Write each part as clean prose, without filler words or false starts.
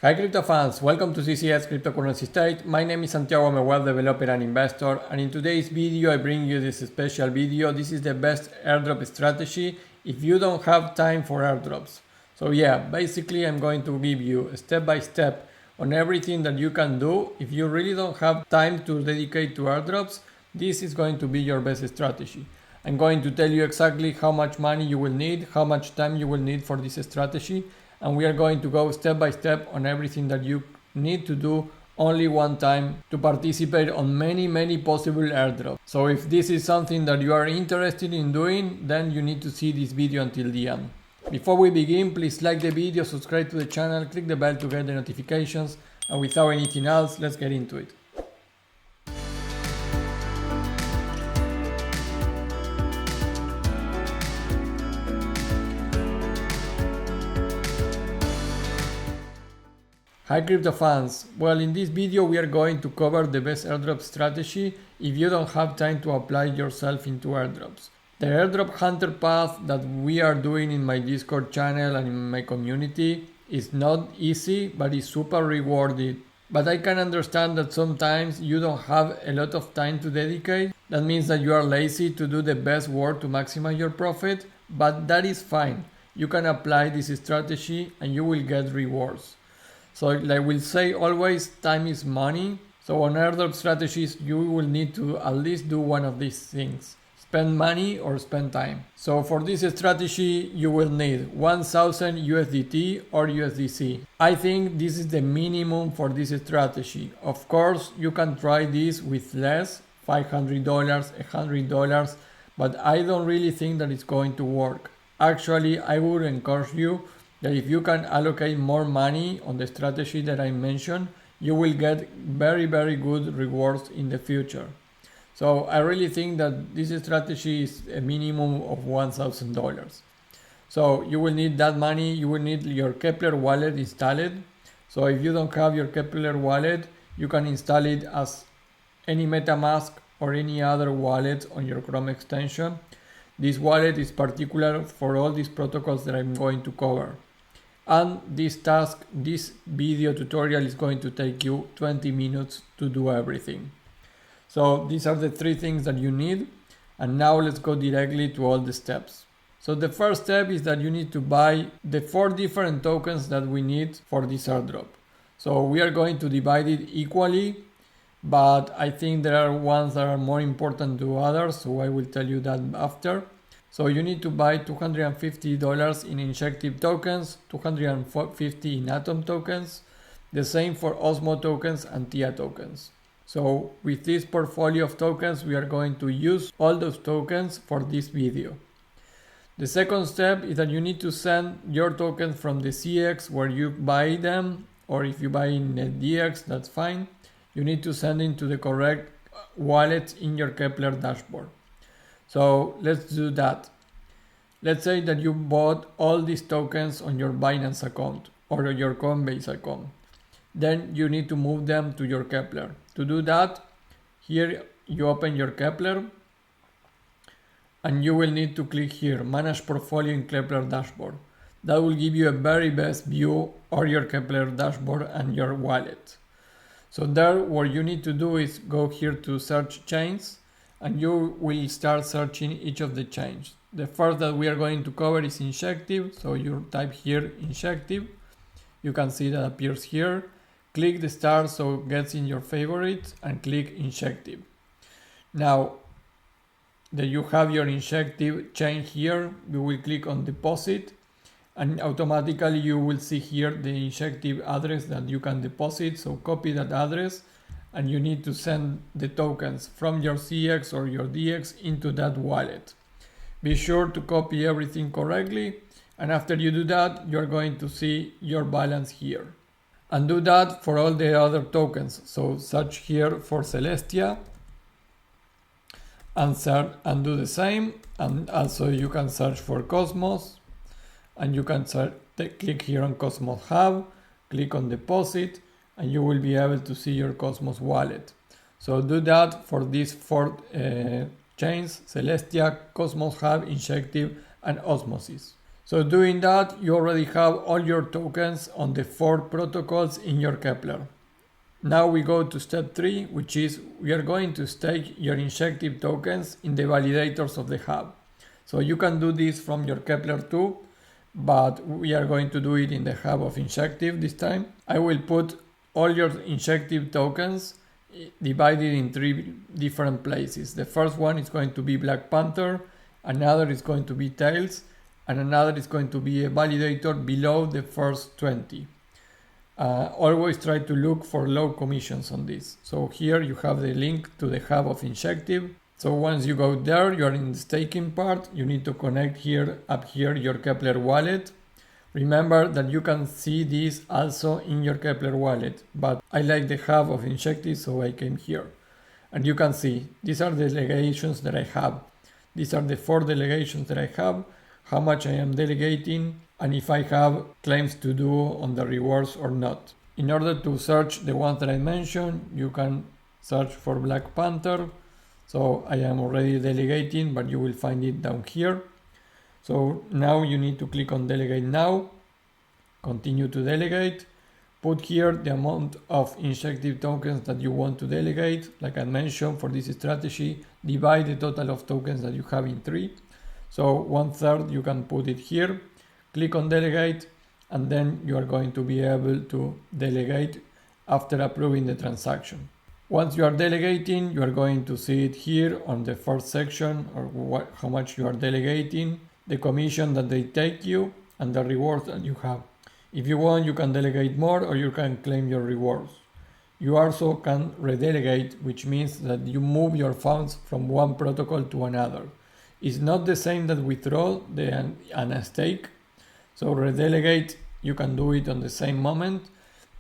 Hi crypto fans, welcome to CCS Cryptocurrency State. My name is Santiago, I'm a web developer and investor, and in today's video I bring you this special video. This is the best airdrop strategy if you don't have time for airdrops. So yeah, basically I'm going to give you step by step on everything that you can do. If you really don't have time to dedicate to airdrops, this is going to be your best strategy. I'm going to tell you exactly how much money you will need, how much time you will need for this strategy, and we are going to go step by step on everything that you need to do only one time to participate on many possible airdrops. So if this is something that you are interested in doing, then you need to see this video until the end. Before we begin, please like the video, subscribe to the channel, click the bell to get the notifications, and without anything else, let's get into it. Hi crypto fans, well in this video we are going to cover the best airdrop strategy if you don't have time to apply yourself into airdrops. The airdrop hunter path that we are doing in my Discord channel and in my community is not easy but is super rewarding. But I can understand that sometimes you don't have a lot of time to dedicate. That means that you are lazy to do the best work to maximize your profit, but that is fine. You can apply this strategy and you will get rewards. So like we'll say always, time is money. So on airdrop strategies, you will need to at least do one of these things. Spend money or spend time. So for this strategy, you will need 1000 USDT or USDC. I think this is the minimum for this strategy. Of course, you can try this with less, $500, $100, but I don't really think that it's going to work. Actually, I would encourage you that if you can allocate more money on the strategy that I mentioned, you will get very good rewards in the future. So I really think that this strategy is a minimum of $1,000. So you will need that money, you will need your Keplr wallet installed. So if you don't have your Keplr wallet, you can install it as any MetaMask or any other wallet on your Chrome extension. This wallet is particular for all these protocols that I'm going to cover. And this video tutorial is going to take you 20 minutes to do everything. So these are the three things that you need. And now let's go directly to all the steps. So the first step is that you need to buy the 4 different tokens that we need for this airdrop. So we are going to divide it equally, but I think there are ones that are more important to others, so I will tell you that after. So you need to buy $250 in Injective tokens, $250 in Atom tokens, the same for OSMO tokens and TIA tokens. So with this portfolio of tokens, we are going to use all those tokens for this video. The second step is that you need to send your tokens from the CX where you buy them, or if you buy in NedDX, that's fine. You need to send it to the correct wallet in your Keplr dashboard. So let's do that. Let's say that you bought all these tokens on your Binance account or your Coinbase account. Then you need to move them to your Keplr. To do that, here you open your Keplr and you will need to click here, Manage Portfolio in Keplr Dashboard. That will give you a very best view of your Keplr dashboard and your wallet. So there, what you need to do is go here to Search Chains, and you will start searching each of the chains. The first that we are going to cover is Injective, so you type here Injective. You can see that appears here. Click the star so it gets in your favorites and click Injective. Now that you have your Injective chain here, you will click on Deposit, and automatically you will see here the Injective address that you can deposit. So copy that address, and you need to send the tokens from your CX or your DX into that wallet. Be sure to copy everything correctly, and after you do that, you're going to see your balance here. And do that for all the other tokens. So search here for Celestia and do the same. And also you can search for Cosmos, and you can click here on Cosmos Hub, click on Deposit, and you will be able to see your Cosmos wallet. So do that for these 4 chains: Celestia, Cosmos Hub, Injective, and Osmosis. So doing that, you already have all your tokens on the 4 protocols in your Keplr. Now we go to step 3, which is we are going to stake your Injective tokens in the validators of the hub. So you can do this from your Keplr too, but we are going to do it in the hub of Injective this time. I will put all your Injective tokens divided in 3 different places. The first one is going to be Black Panther, another is going to be Tails, and another is going to be a validator below the first 20. Always try to look for low commissions on this. So here you have the link to the hub of Injective. So once you go there, you are in the staking part. You need to connect here, up here, your Keplr wallet. Remember that you can see this also in your Keplr wallet, but I like the hub of Injective, so I came here. And you can see, these are the delegations that I have. These are the 4 delegations that I have, how much I am delegating, and if I have claims to do on the rewards or not. In order to search the ones that I mentioned, you can search for Black Panther. So I am already delegating, but you will find it down here. So now you need to click on Delegate Now, continue to delegate, put here the amount of Injective tokens that you want to delegate. Like I mentioned, for this strategy, divide the total of tokens that you have in 3. So 1/3 you can put it here, click on Delegate, and then you are going to be able to delegate after approving the transaction. Once you are delegating, you are going to see it here on the first section, or how much you are delegating, the commission that they take you, and the rewards that you have. If you want, you can delegate more, or you can claim your rewards. You also can redelegate, which means that you move your funds from one protocol to another. It's not the same that withdraw and stake. So redelegate, you can do it on the same moment,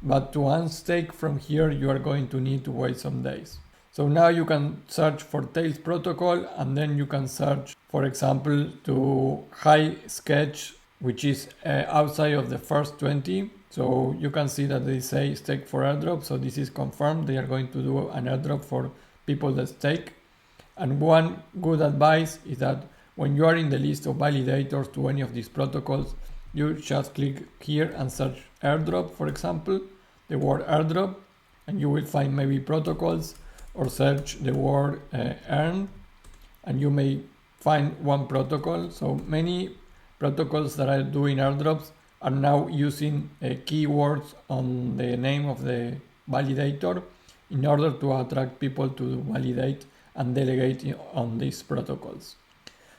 but to unstake from here, you are going to need to wait some days. So now you can search for Tails protocol, and then you can search, for example, to High Sketch, which is outside of the first 20. So you can see that they say stake for airdrop. So this is confirmed. They are going to do an airdrop for people that stake. And one good advice is that when you are in the list of validators to any of these protocols, you just click here and search airdrop, for example, the word airdrop, and you will find maybe protocols, or search the word earn, and you may find one protocol. So many protocols that are doing airdrops are now using keywords on the name of the validator in order to attract people to validate and delegate on these protocols.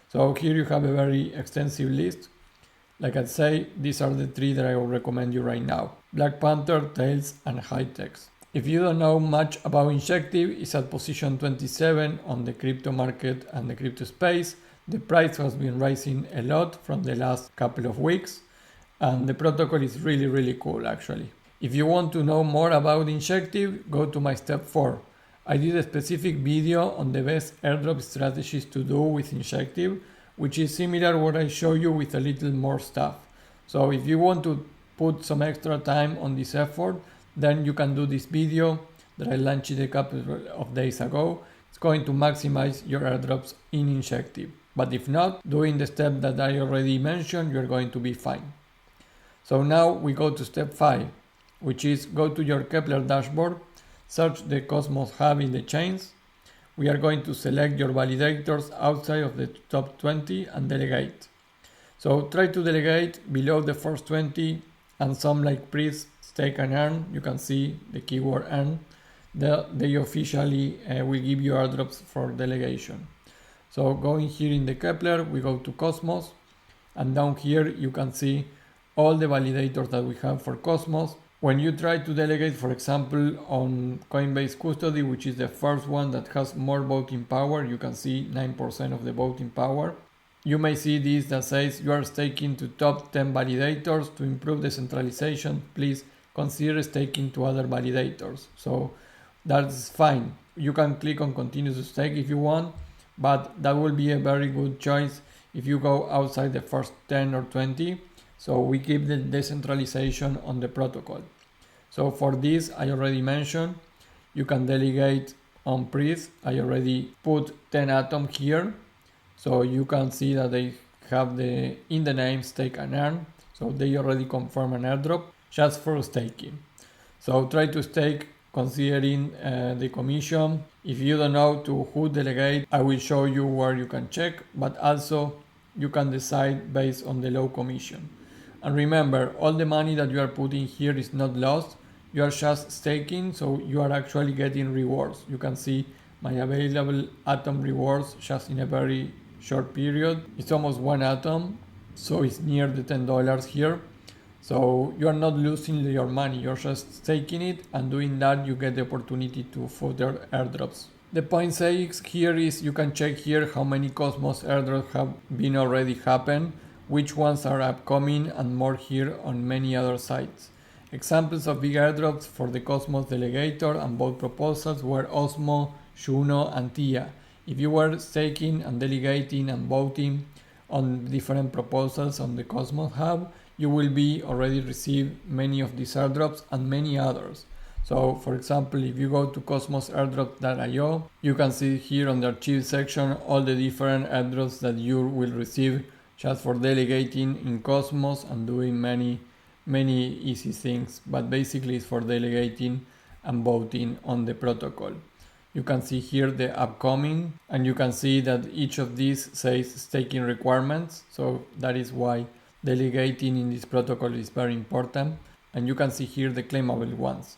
So here you have a very extensive list. Like I say, these are the 3 that I will recommend you right now: Black Panther, Tails, and Hightex. If you don't know much about Injective, it's at position 27 on the crypto market and the crypto space. The price has been rising a lot from the last couple of weeks, and the protocol is really cool actually. If you want to know more about Injective, go to my step 4. I did a specific video on the best airdrop strategies to do with Injective, which is similar to what I show you with a little more stuff. So if you want to put some extra time on this effort, then you can do this video that I launched a couple of days ago. It's going to maximize your airdrops in Injective. But if not, doing the step that I already mentioned, you're going to be fine. So now we go to step 5, which is go to your Keplr dashboard, search the Cosmos hub in the chains. We are going to select your validators outside of the top 20 and delegate. So try to delegate below the first 20, and some like Priest, Stake and Earn, you can see the keyword Earn, they officially will give you airdrops for delegation. So going here in the Keplr, we go to Cosmos, and down here you can see all the validators that we have for Cosmos. When you try to delegate, for example, on Coinbase Custody, which is the first one that has more voting power, you can see 9% of the voting power. You may see this that says you are staking to top 10 validators. To improve decentralization, please consider staking to other validators. So that's fine. You can click on continue to stake if you want, but that will be a very good choice if you go outside the first 10 or 20. So we keep the decentralization on the protocol. So for this, I already mentioned, you can delegate on Priest. I already put 10 atoms here. So you can see that they have in the name stake and earn. So they already confirm an airdrop just for staking. So try to stake considering the commission. If you don't know to who delegate, I will show you where you can check, but also you can decide based on the low commission. And remember, all the money that you are putting here is not lost. You are just staking, so you are actually getting rewards. You can see my available atom rewards just in a very short period. It's almost 1 atom, so it's near the $10 here. So you are not losing your money, you're just taking it, and doing that you get the opportunity to further airdrops. The point 6 here is you can check here how many Cosmos airdrops have been already happened, which ones are upcoming, and more here on many other sites. Examples of big airdrops for the Cosmos Delegator and both proposals were OSMO, Juno and TIA. If you were staking and delegating and voting on different proposals on the Cosmos Hub, you will be already receive many of these airdrops and many others. So for example, if you go to cosmosairdrop.io, you can see here on the archive section all the different airdrops that you will receive just for delegating in Cosmos and doing many easy things, but basically it's for delegating and voting on the protocol. You can see here the upcoming, and you can see that each of these says staking requirements, so that is why delegating in this protocol is very important. And you can see here the claimable ones.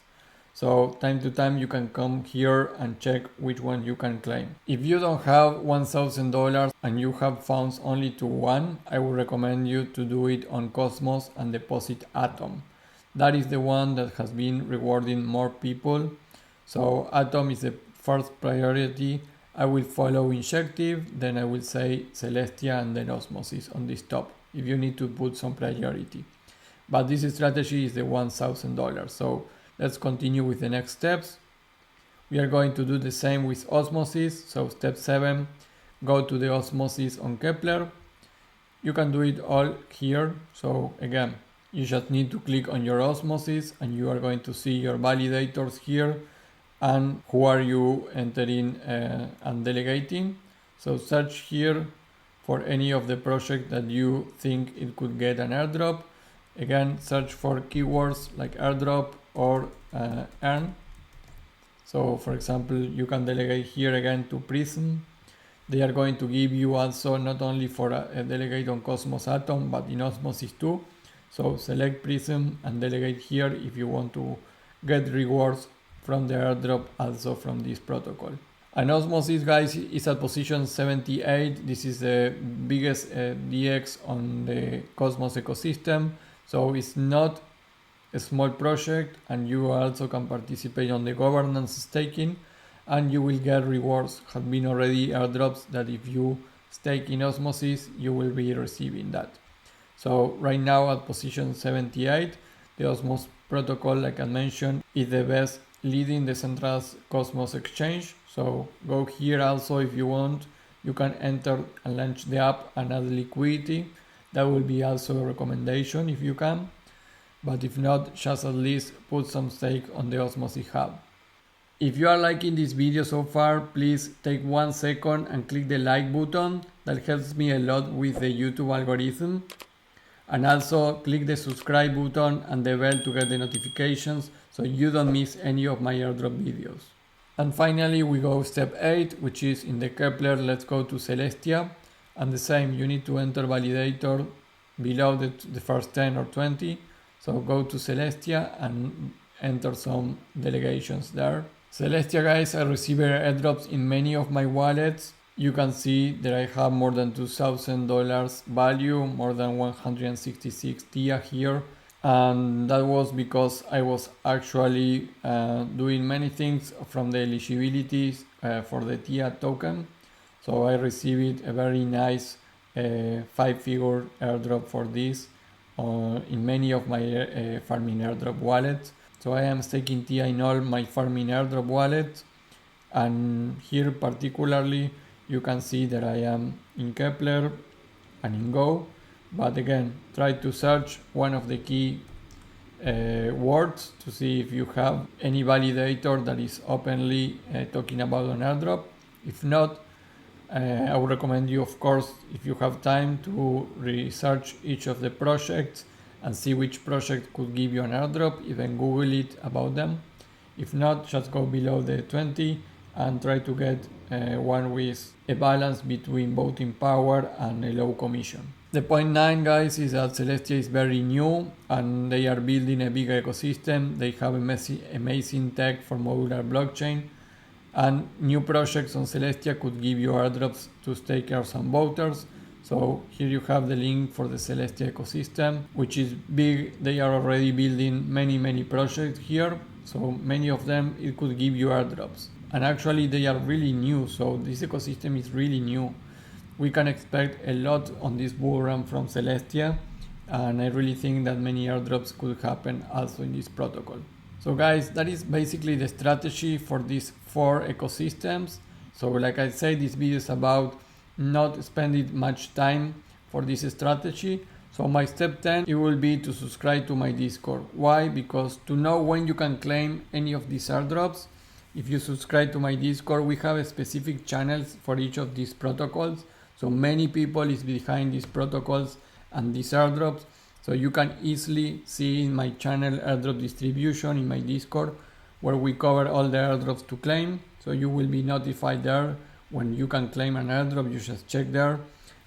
So time to time you can come here and check which one you can claim. If you don't have $1,000 and you have funds only to one, I would recommend you to do it on Cosmos and deposit Atom. That is the one that has been rewarding more people. So Atom is the first priority. I will follow Injective, then I will say Celestia, and then Osmosis on this top if you need to put some priority. But this strategy is the $1,000. So let's continue with the next steps. We are going to do the same with Osmosis. So step 7, go to the Osmosis on Keplr. You can do it all here. So again, you just need to click on your Osmosis and you are going to see your validators here and who are you entering and delegating. So search here for any of the projects that you think it could get an airdrop. Again, search for keywords like airdrop or earn. So for example, you can delegate here again to Prism. They are going to give you also not only for a delegate on Cosmos Atom, but in Osmosis too. So select Prism and delegate here if you want to get rewards from the airdrop also from this protocol. And Osmosis, guys, is at position 78. This is the biggest DX on the Cosmos ecosystem. So it's not a small project, and you also can participate on the governance staking, and you will get rewards. Have been already airdrops that if you stake in Osmosis, you will be receiving that. So right now at position 78, the Osmos protocol, like I mentioned, is the best leading decentralized Cosmos exchange. So go here also if you want. You can enter and launch the app and add liquidity. That will be also a recommendation if you can. But if not, just at least put some stake on the Osmosis hub. If you are liking this video so far, please take 1 second and click the like button. That helps me a lot with the YouTube algorithm. And also click the subscribe button and the bell to get the notifications so you don't miss any of my airdrop videos. And finally we go step 8, which is in the Keplr. Let's go to Celestia, and the same, you need to enter validator below the first 10 or 20. So go to Celestia and enter some delegations there. Celestia, guys, I receive airdrops in many of my wallets. You can see that I have more than $2,000 value, more than 166 TIA here. And that was because I was actually doing many things from the eligibilities for the TIA token. So I received a very nice 5-figure airdrop for this in many of my farming airdrop wallets. So I am staking TIA in all my farming airdrop wallets, and here particularly you can see that I am in Keplr and in Go. But again, try to search one of the key words to see if you have any validator that is openly talking about an airdrop. If not, I would recommend you, of course, if you have time, to research each of the projects and see which project could give you an airdrop, even Google it about them. If not, just go below the 20 and try to get one with a balance between voting power and a low commission. The point 9, guys, is that Celestia is very new and they are building a big ecosystem. They have amazing tech for modular blockchain, and new projects on Celestia could give you airdrops to stakers and voters. So here you have the link for the Celestia ecosystem, which is big. They are already building many projects here. So many of them, it could give you airdrops. And actually they are really new. So this ecosystem is really new. We can expect a lot on this bull run from Celestia. And I really think that many airdrops could happen also in this protocol. So guys, that is basically the strategy for these 4 ecosystems. So like I said, this video is about not spending much time for this strategy. So my step 10, it will be to subscribe to my Discord. Why? Because to know when you can claim any of these airdrops, if you subscribe to my Discord, we have a specific channels for each of these protocols. So many people is behind these protocols and these airdrops. So you can easily see in my channel airdrop distribution in my Discord, where we cover all the airdrops to claim. So you will be notified there when you can claim an airdrop. You just check there.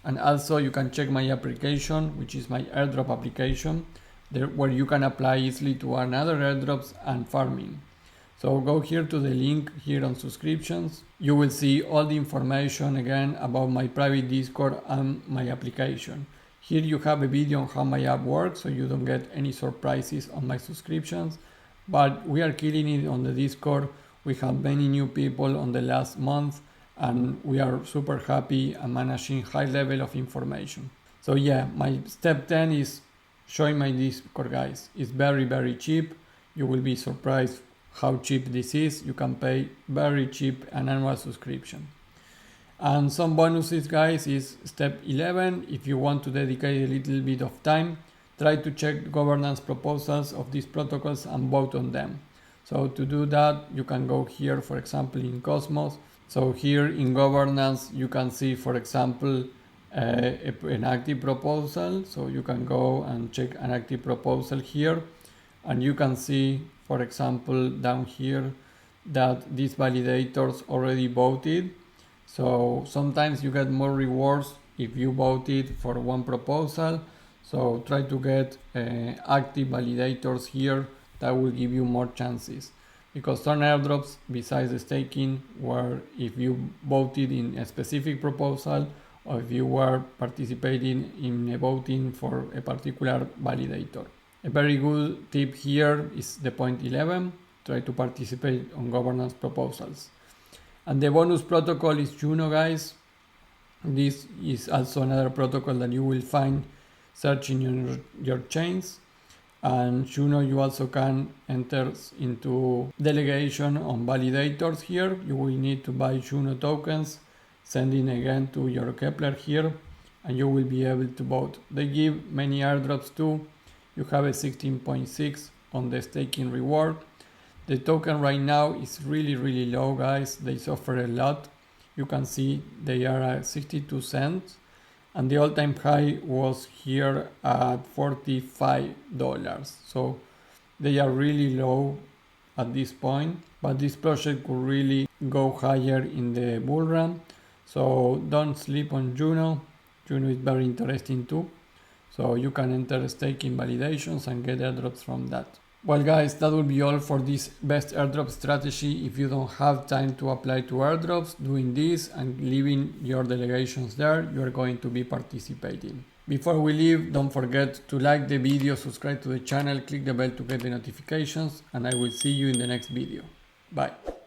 And also you can check my application, which is my airdrop application, there, where you can apply easily to another airdrops and farming. So go here to the link here on subscriptions. You will see all the information again about my private Discord and my application. Here you have a video on how my app works, so you don't get any surprises on my subscriptions. But we are killing it on the Discord. We have many new people on the last month, and we are super happy and managing high level of information. So yeah, my step 10 is showing my Discord, guys. It's very cheap. You will be surprised how cheap this is. You can pay very cheap an annual subscription. And some bonuses, guys, is step 11. If you want to dedicate a little bit of time, try to check governance proposals of these protocols and vote on them. So to do that, you can go here, for example, in Cosmos. So here in governance, you can see, for example, an active proposal. So you can go and check an active proposal here. And you can see, for example, down here that these validators already voted. So sometimes you get more rewards if you voted for one proposal. So try to get active validators here. That will give you more chances. Because some airdrops, besides the staking, where if you voted in a specific proposal or if you were participating in a voting for a particular validator. A very good tip here is the point 11. Try to participate on governance proposals. And the bonus protocol is Juno, guys. This is also another protocol that you will find searching your chains. And Juno, you also can enter into delegation on validators here. You will need to buy Juno tokens, sending again to Your Keplr here, and you will be able to vote. They give many airdrops too. You have a 16.6 on the staking reward. The token right now is really low, guys. They suffer a lot. You can see they are at 62 cents. And the all-time high was here at $45. So they are really low at this point, but this project could really go higher in the bull run. So don't sleep on Juno. Juno is very interesting too. So you can enter staking validations and get airdrops from that. Well guys, that will be all for this best airdrop strategy. If you don't have time to apply to airdrops, doing this and leaving your delegations there, you are going to be participating. Before we leave, don't forget to like the video, subscribe to the channel, click the bell to get the notifications, and I will see you in the next video. Bye.